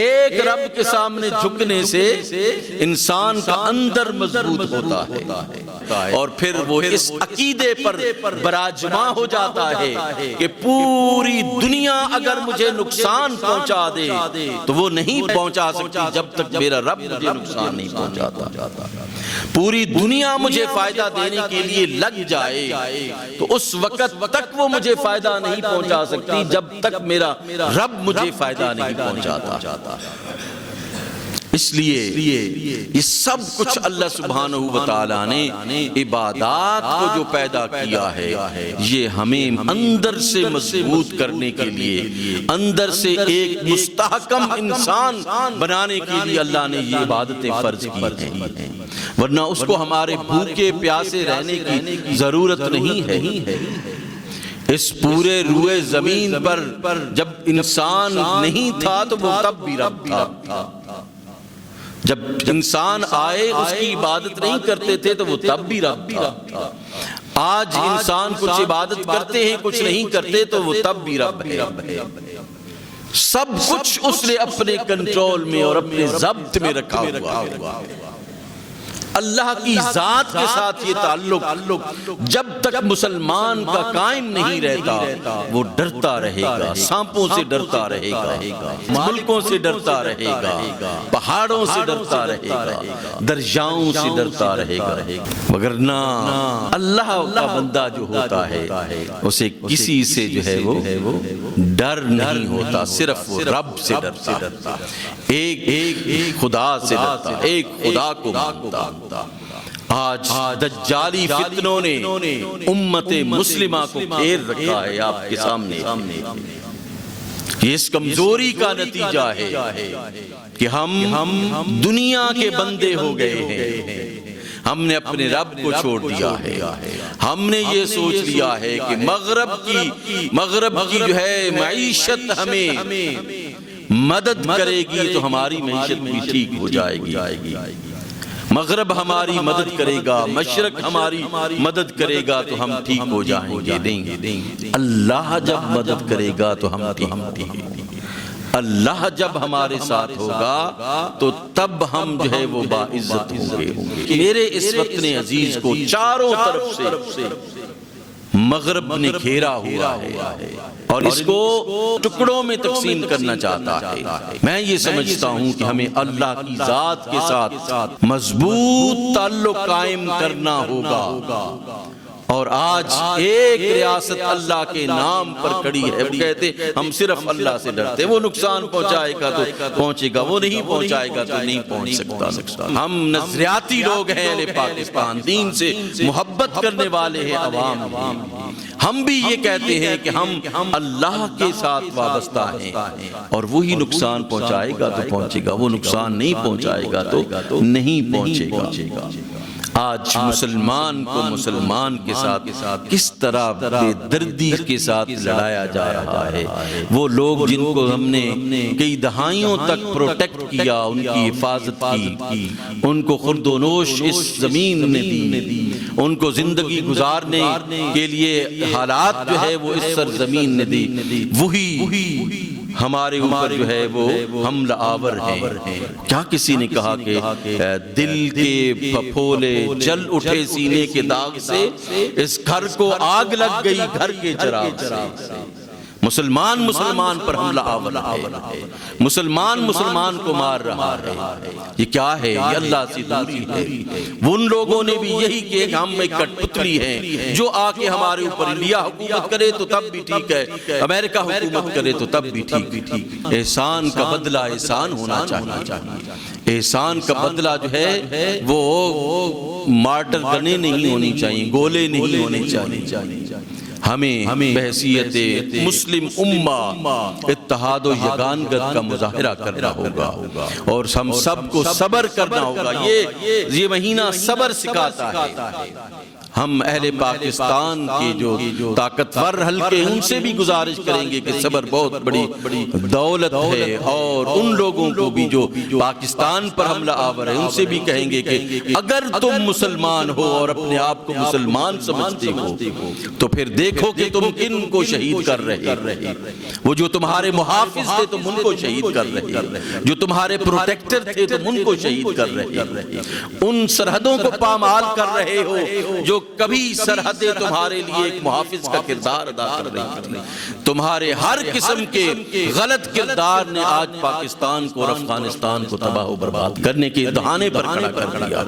ایک رب کے سامنے جھکنے سے انسان کا اندر مضبوط ہوتا ہے اور پھر وہ اس عقیدے پر براجماں ہو جاتا ہے کہ پوری دنیا اگر مجھے نقصان پہنچا دے تو وہ نہیں پہنچا سکتی جب تک میرا رب مجھے نقصان نہیں پہنچاتا۔ پوری دنیا مجھے فائدہ دینے کے لیے لگ جائے تو اس وقت تک وہ مجھے فائدہ نہیں پہنچا سکتی جب تک میرا رب مجھے فائدہ نہیں پہنچاتا۔ اس لیے یہ سب کچھ اللہ سبحانہ وتعالیٰ نے عبادات کو جو پیدا کیا ہے یہ ہمیں اندر سے مضبوط کرنے کے لیے، اندر سے ایک مستحکم انسان بنانے کے لیے اللہ نے یہ عبادتیں فرض کی ہیں، ورنہ اس کو ہمارے بھوکے پیاسے رہنے کی ضرورت نہیں ہے۔ اس پورے روئے زمین پر جب انسان نہیں تھا تو وہ تب بھی رب تھا، جب انسان آئے اس کی عبادت نہیں کرتے تھے تو وہ تب بھی رب تھا، آج انسان کچھ عبادت کرتے ہیں کچھ نہیں کرتے تو وہ تب بھی رب ہے۔ سب کچھ اس نے اپنے کنٹرول میں اور اپنے ضبط میں رکھا ہوا ہے۔ اللہ کی ذات کے ساتھ یہ تعلق جب تک مسلمان کا قائم نہیں رہتا وہ ڈرتا رہے گا، سانپوں سے ڈرتا رہے گا، ملکوں سے ڈرتا رہے گا، پہاڑوں سے ڈرتا رہے گا، دریاؤں سے ڈرتا رہے گا، وگرنہ اللہ کا بندہ جو ہوتا ہے اسے کسی سے جو ہے وہ ڈر نہیں ہوتا، صرف وہ رب سے ڈرتا، ایک خدا سے ڈرتا، ایک خدا کو مانتا۔ آج دجالی فتنوں نے امت مسلمہ کو گھیر رکھا ہے آپ کے سامنے۔ یہ اس کمزوری کا نتیجہ ہے کہ ہم دنیا کے بندے ہو گئے ہیں، ہم نے اپنے رب کو چھوڑ دیا ہے، ہم نے یہ سوچ لیا ہے کہ مغرب کی جو ہے معیشت ہمیں مدد کرے گی تو ہماری معیشت بھی ٹھیک ہو جائے گی، مغرب ہماری مدد کرے گا، مشرق ہماری مدد کرے گا تو ہم ٹھیک ہو جائیں گے۔ اللہ جب مدد کرے گا تو ہم ٹھیک ہوں گے، اللہ جب ہمارے ساتھ ہوگا تو تب ہم جو ہے وہ باعزت ہوں گے۔ میرے اس وطن عزیز کو چاروں طرف سے مغرب نے گھیرا ہوا ہے اور اس کو ٹکڑوں میں تقسیم کرنا چاہتا ہے۔ میں یہ سمجھتا ہوں کہ ہمیں اللہ کی ذات کے ساتھ مضبوط تعلق قائم کرنا ہوگا، اور آج ایک ریاست اللہ کے نام پر کھڑی ہے، وہ کہتے ہم صرف اللہ سے ڈرتے، وہ نقصان پہنچائے گا تو پہنچے گا، وہ نہیں پہنچائے گا تو نہیں پہنچ سکتا۔ ہم نظریاتی لوگ ہیں اہل پاکستان، دین سے محبت کرنے والے ہیں، عوام ہیں، ہم بھی یہ کہتے ہیں کہ ہم اللہ کے ساتھ وابستہ ہیں اور وہی نقصان پہنچائے گا تو پہنچے گا، وہ نقصان نہیں پہنچائے گا تو نہیں پہنچے گا۔ آج مسلمان کو مسلمان کے ساتھ کس طرح بے دردی کے ساتھ لڑایا جا رہا ہے، وہ لوگ جن کو ہم نے کئی دہائیوں تک پروٹیکٹ کیا، ان کی حفاظت کی، ان کو خورد و نوش اس زمین نے دی، ان کو زندگی گزارنے کے لیے حالات جو ہے وہ اس سرزمین نے دی، وہی ہمارے اوپر جو ہے وہ حملہ آور ہیں۔ کیا کسی نے کہا کہ دل کے پھپھولے جل اٹھے سینے کے داغ سے، اس گھر کو آگ لگ گئی گھر کے چراغ سے۔ مسلمان پر حملہ آور ہے، مسلمان کو مار رہا ہے، یہ کیا ہے؟ یہ اللہ سے دوری ہے۔ ان لوگوں نے بھی یہی کہا کہ ہم ایک کٹ پتلی ہیں، جو آ کے ہمارے اوپر انڈیا حکومت کرے تو تب بھی ٹھیک ہے، امریکہ حکومت کرے تو تب بھی ٹھیک۔ احسان کا بدلہ احسان ہونا چاہیے، احسان کا بدلہ جو ہے وہ مارٹر گنے نہیں ہونی چاہیے، گولے نہیں ہونے چاہیے۔ ہمیں بحیثیت مسلم امہ اتحاد و یگانگت کا مظاہرہ کرنا ہوگا اور ہم سب کو صبر کرنا ہوگا۔ یہ مہینہ صبر سکھاتا ہے، ہم اہل پاکستان کے جو طاقتور حلقے ان سے بھی گزارش کریں گے کہ صبر بہت بڑی دولت ہے، اور ان لوگوں کو بھی جو پاکستان پر حملہ آور ہے ان سے بھی کہیں گے کہ اگر تم مسلمان ہو اور اپنے آپ کو مسلمان سمجھتے ہو تو پھر دیکھو کہ تم کن کو شہید کر رہے، وہ جو تمہارے محافظ تھے تم ان کو شہید کر رہے، جو تمہارے پروٹیکٹر تھے تم ان کو شہید کر رہے، ان سرحدوں کو پامال کر رہے ہو جو کبھی سرحدیں تمہارے لیے ایک محافظ کا کردار ادا کر رہی تھی۔ تمہارے ہر قسم کے غلط کردار نے آج پاکستان کو اور افغانستان کو تباہ و برباد کرنے کے دہانے پر کھڑا کر دیا۔